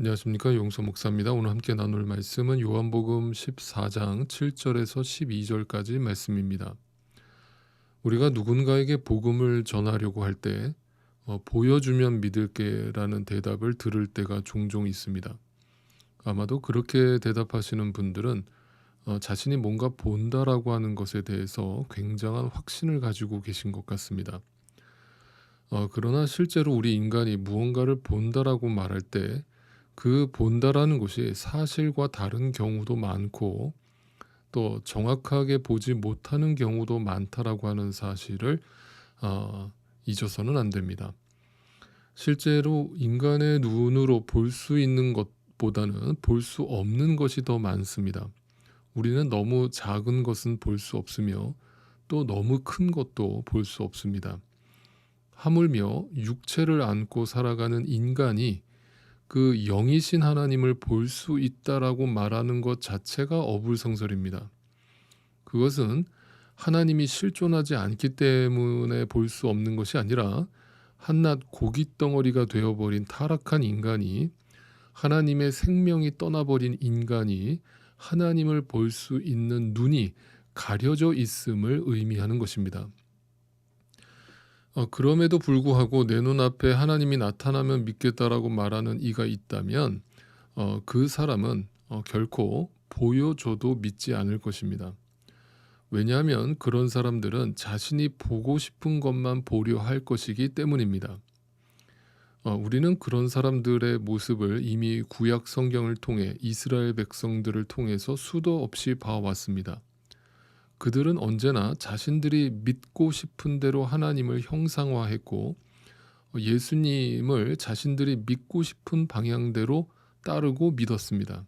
안녕하십니까, 용서 목사입니다. 오늘 함께 나눌 말씀은 요한복음 14장 7절에서 12절까지 말씀입니다. 우리가 누군가에게 복음을 전하려고 할 때 보여주면 믿을게라는 대답을 들을 때가 종종 있습니다. 아마도 그렇게 대답하시는 분들은 자신이 뭔가 본다라고 하는 것에 대해서 굉장한 확신을 가지고 계신 것 같습니다. 그러나 실제로 우리 인간이 무언가를 본다라고 말할 때 그 본다라는 것이 사실과 다른 경우도 많고 또 정확하게 보지 못하는 경우도 많다라고 하는 사실을 잊어서는 안 됩니다. 실제로 인간의 눈으로 볼 수 있는 것보다는 볼 수 없는 것이 더 많습니다. 우리는 너무 작은 것은 볼 수 없으며 또 너무 큰 것도 볼 수 없습니다. 하물며 육체를 안고 살아가는 인간이 그 영이신 하나님을 볼 수 있다라고 말하는 것 자체가 어불성설입니다. 그것은 하나님이 실존하지 않기 때문에 볼 수 없는 것이 아니라 한낱 고깃덩어리가 되어버린 타락한 인간이, 하나님의 생명이 떠나버린 인간이 하나님을 볼 수 있는 눈이 가려져 있음을 의미하는 것입니다. 그럼에도 불구하고 내 눈앞에 하나님이 나타나면 믿겠다라고 말하는 이가 있다면 그 사람은 결코 보여줘도 믿지 않을 것입니다. 왜냐하면 그런 사람들은 자신이 보고 싶은 것만 보려 할 것이기 때문입니다. 우리는 그런 사람들의 모습을 이미 구약 성경을 통해 이스라엘 백성들을 통해서 수도 없이 봐왔습니다. 그들은 언제나 자신들이 믿고 싶은 대로 하나님을 형상화했고 예수님을 자신들이 믿고 싶은 방향대로 따르고 믿었습니다.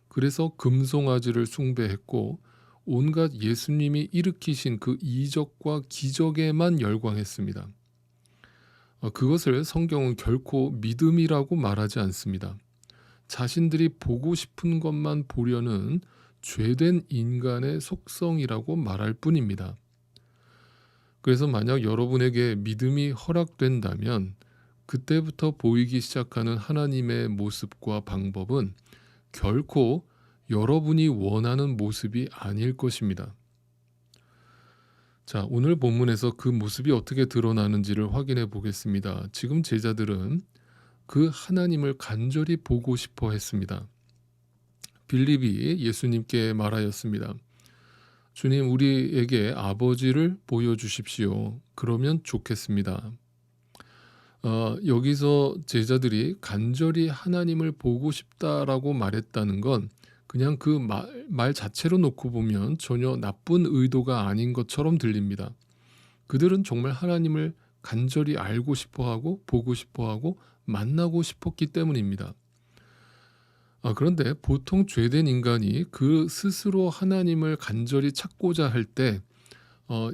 그래서 금송아지를 숭배했고 온갖 예수님이 일으키신 그 이적과 기적에만 열광했습니다. 그것을 성경은 결코 믿음이라고 말하지 않습니다. 자신들이 보고 싶은 것만 보려는 죄된 인간의 속성이라고 말할 뿐입니다. 그래서 만약 여러분에게 믿음이 허락된다면 그때부터 보이기 시작하는 하나님의 모습과 방법은 결코 여러분이 원하는 모습이 아닐 것입니다. 자, 오늘 본문에서 그 모습이 어떻게 드러나는지를 확인해 보겠습니다. 지금 제자들은 그 하나님을 간절히 보고 싶어 했습니다. 빌립이 예수님께 말하였습니다. 주님, 우리에게 아버지를 보여주십시오. 그러면 좋겠습니다. 여기서 제자들이 간절히 하나님을 보고 싶다라고 말했다는 건 그냥 그 말 자체로 놓고 보면 전혀 나쁜 의도가 아닌 것처럼 들립니다. 그들은 정말 하나님을 간절히 알고 싶어하고 보고 싶어하고 만나고 싶었기 때문입니다. 그런데 보통 죄된 인간이 그 스스로 하나님을 간절히 찾고자 할 때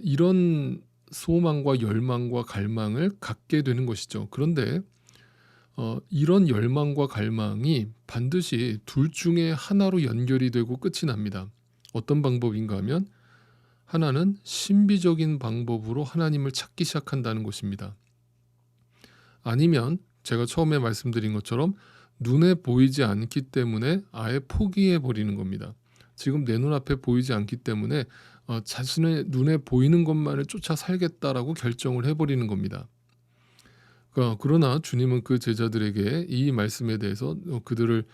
이런 소망과 열망과 갈망을 갖게 되는 것이죠. 그런데 이런 열망과 갈망이 반드시 둘 중에 하나로 연결이 되고 끝이 납니다. 어떤 방법인가 하면 하나는 신비적인 방법으로 하나님을 찾기 시작한다는 것입니다. 아니면 제가 처음에 말씀드린 것처럼 눈에 보이지 않기 때문에 아예 포기해 버리는 겁니다. 지금 내 눈앞에 보이지 않기 때문에 자신의 눈에 보이는 것만을 쫓아 살겠다라고 결정을 해버리는 겁니다. 그러나 주님은 그 제자들에게 이 말씀에 대해서 그들을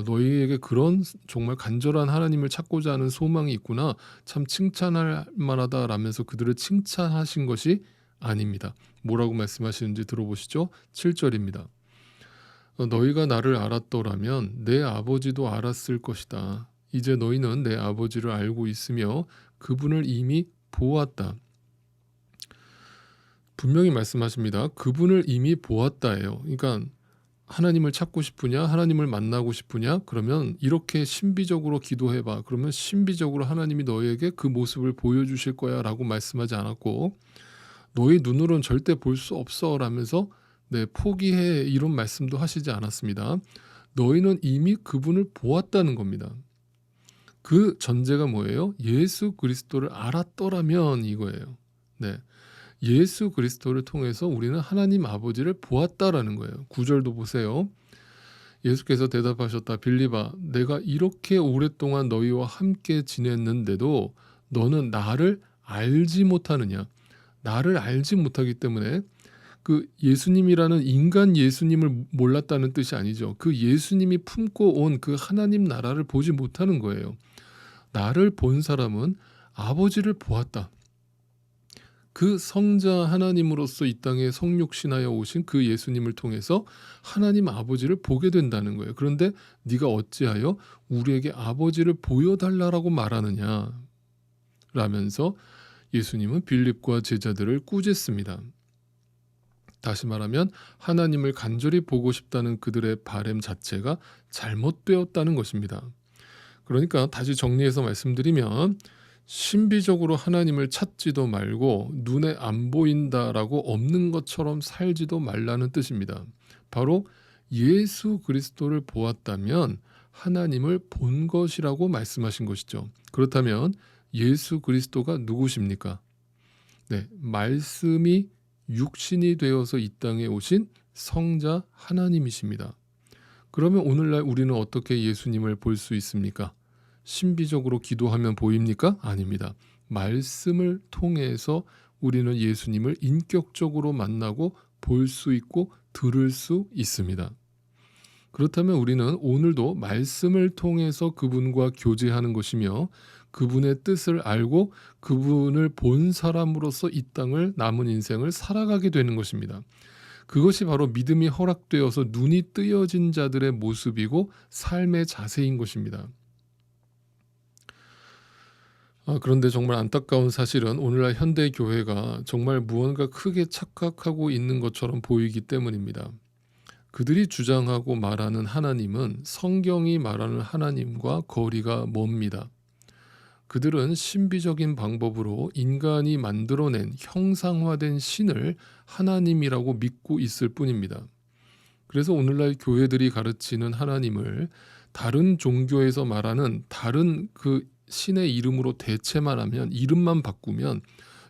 너희에게 그런 정말 간절한 하나님을 찾고자 하는 소망이 있구나, 참 칭찬할 만하다라면서 그들을 칭찬하신 것이 아닙니다. 뭐라고 말씀하시는지 들어보시죠. 7절입니다. 너희가 나를 알았더라면 내 아버지도 알았을 것이다. 이제 너희는 내 아버지를 알고 있으며 그분을 이미 보았다. 분명히 말씀하십니다. 그분을 이미 보았다예요. 그러니까 하나님을 찾고 싶으냐, 하나님을 만나고 싶으냐, 그러면 이렇게 신비적으로 기도해봐. 그러면 신비적으로 하나님이 너희에게 그 모습을 보여주실 거야 라고 말씀하지 않았고, 너희 눈으로는 절대 볼 수 없어 라면서 포기해, 이런 말씀도 하시지 않았습니다. 너희는 이미 그분을 보았다는 겁니다. 그 전제가 뭐예요? 예수 그리스도를 알았더라면 이거예요. 예수 그리스도를 통해서 우리는 하나님 아버지를 보았다라는 거예요. 9절도 보세요. 예수께서 대답하셨다. 빌립아, 내가 이렇게 오랫동안 너희와 함께 지냈는데도 너는 나를 알지 못하느냐? 나를 알지 못하기 때문에 그 예수님이라는 인간 예수님을 몰랐다는 뜻이 아니죠. 그 예수님이 품고 온 그 하나님 나라를 보지 못하는 거예요. 나를 본 사람은 아버지를 보았다. 그 성자 하나님으로서 이 땅에 성육신하여 오신 그 예수님을 통해서 하나님 아버지를 보게 된다는 거예요. 그런데 네가 어찌하여 우리에게 아버지를 보여달라고 말하느냐 라면서 예수님은 빌립과 제자들을 꾸짖습니다. 다시 말하면 하나님을 간절히 보고 싶다는 그들의 바램 자체가 잘못되었다는 것입니다. 그러니까 다시 정리해서 말씀드리면 신비적으로 하나님을 찾지도 말고 눈에 안 보인다라고 없는 것처럼 살지도 말라는 뜻입니다. 바로 예수 그리스도를 보았다면 하나님을 본 것이라고 말씀하신 것이죠. 그렇다면 예수 그리스도가 누구십니까? 네, 말씀이 육신이 되어서 이 땅에 오신 성자 하나님이십니다. 그러면 오늘날 우리는 어떻게 예수님을 볼 수 있습니까? 신비적으로 기도하면 보입니까? 아닙니다. 말씀을 통해서 우리는 예수님을 인격적으로 만나고 볼 수 있고 들을 수 있습니다. 그렇다면 우리는 오늘도 말씀을 통해서 그분과 교제하는 것이며 그분의 뜻을 알고 그분을 본 사람으로서 이 땅을 남은 인생을 살아가게 되는 것입니다. 그것이 바로 믿음이 허락되어서 눈이 뜨여진 자들의 모습이고 삶의 자세인 것입니다. 그런데 정말 안타까운 사실은 오늘날 현대 교회가 정말 무언가 크게 착각하고 있는 것처럼 보이기 때문입니다. 그들이 주장하고 말하는 하나님은 성경이 말하는 하나님과 거리가 멉니다. 그들은 신비적인 방법으로 인간이 만들어낸 형상화된 신을 하나님이라고 믿고 있을 뿐입니다. 그래서 오늘날 교회들이 가르치는 하나님을 다른 종교에서 말하는 다른 그 신의 이름으로 대체만 하면, 이름만 바꾸면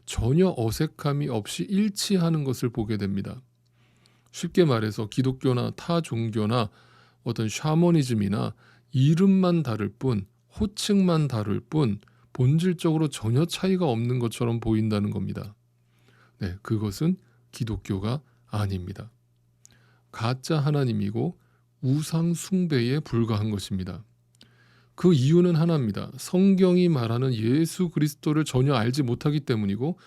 전혀 어색함이 없이 일치하는 것을 보게 됩니다. 쉽게 말해서 기독교나 타 종교나 어떤 샤머니즘이나 이름만 다를 뿐, 호칭만 다를 뿐 본질적으로 전혀 차이가 없는 것처럼 보인다는 겁니다. 네, 그것은 기독교가 아닙니다. 가짜 하나님이고 우상 숭배에 불과한 것입니다. 그 이유는 하나입니다. 성경이 말하는 예수 그리스도를 전혀 알지 못하기 때문이고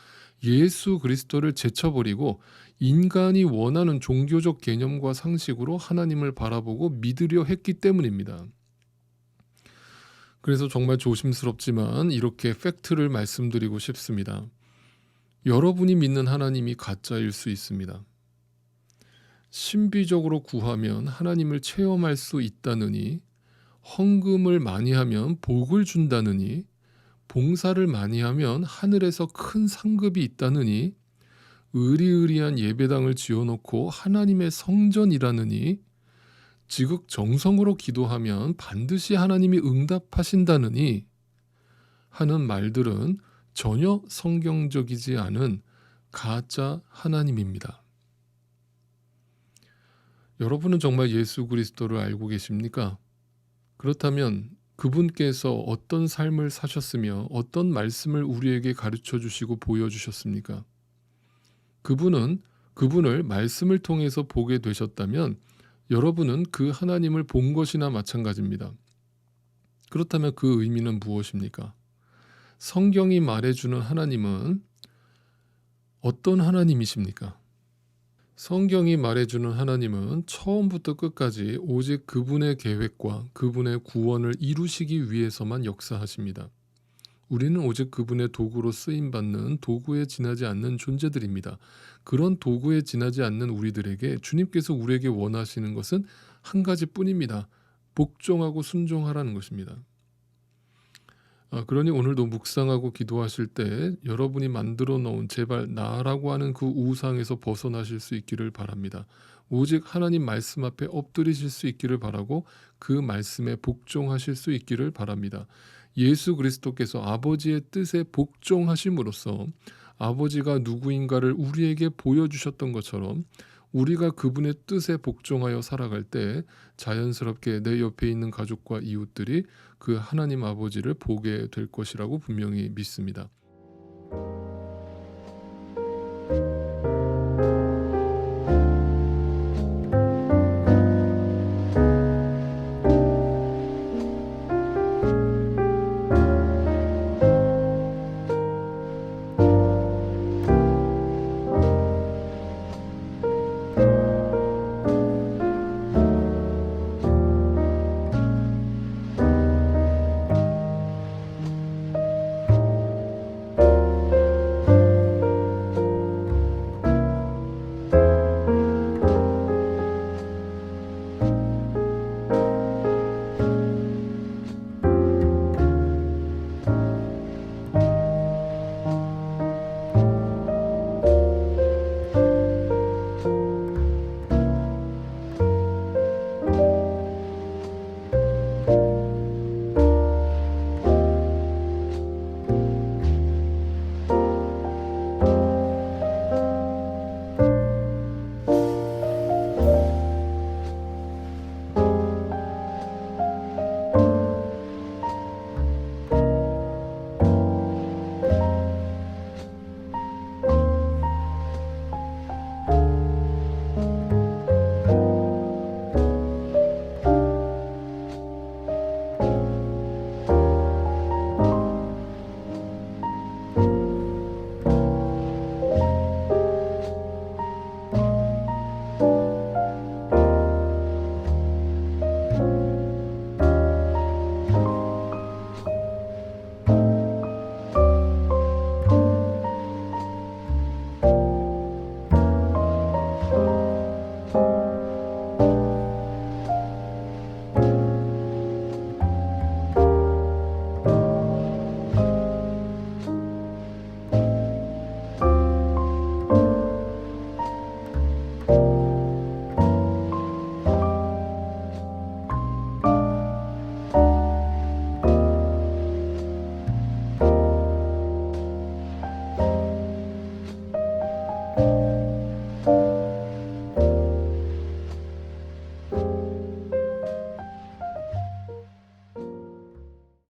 예수 그리스도를 제쳐버리고 인간이 원하는 종교적 개념과 상식으로 하나님을 바라보고 믿으려 했기 때문입니다. 그래서 정말 조심스럽지만 이렇게 팩트를 말씀드리고 싶습니다. 여러분이 믿는 하나님이 가짜일 수 있습니다. 신비적으로 구하면 하나님을 체험할 수 있다느니, 헌금을 많이 하면 복을 준다느니, 봉사를 많이 하면 하늘에서 큰 상급이 있다느니, 의리의리한 예배당을 지어놓고 하나님의 성전이라느니, 지극정성으로 기도하면 반드시 하나님이 응답하신다느니 하는 말들은 전혀 성경적이지 않은 가짜 하나님입니다. 여러분은 정말 예수 그리스도를 알고 계십니까? 그렇다면 그분께서 어떤 삶을 사셨으며 어떤 말씀을 우리에게 가르쳐 주시고 보여주셨습니까? 그분을 말씀을 통해서 보게 되셨다면 여러분은 그 하나님을 본 것이나 마찬가지입니다. 그렇다면 그 의미는 무엇입니까? 성경이 말해주는 하나님은 어떤 하나님이십니까? 성경이 말해주는 하나님은 처음부터 끝까지 오직 그분의 계획과 그분의 구원을 이루시기 위해서만 역사하십니다. 우리는 오직 그분의 도구로 쓰임받는 도구에 지나지 않는 존재들입니다. 그런 도구에 지나지 않는 우리들에게 주님께서 우리에게 원하시는 것은 한 가지뿐입니다. 복종하고 순종하라는 것입니다. 그러니 오늘도 묵상하고 기도하실 때 여러분이 만들어 놓은 제발 나라고 하는 그 우상에서 벗어나실 수 있기를 바랍니다. 오직 하나님 말씀 앞에 엎드리실 수 있기를 바라고 그 말씀에 복종하실 수 있기를 바랍니다. 예수 그리스도께서 아버지의 뜻에 복종하심으로써 아버지가 누구인가를 우리에게 보여주셨던 것처럼 우리가 그분의 뜻에 복종하여 살아갈 때 자연스럽게 내 옆에 있는 가족과 이웃들이 그 하나님 아버지를 보게 될 것이라고 분명히 믿습니다.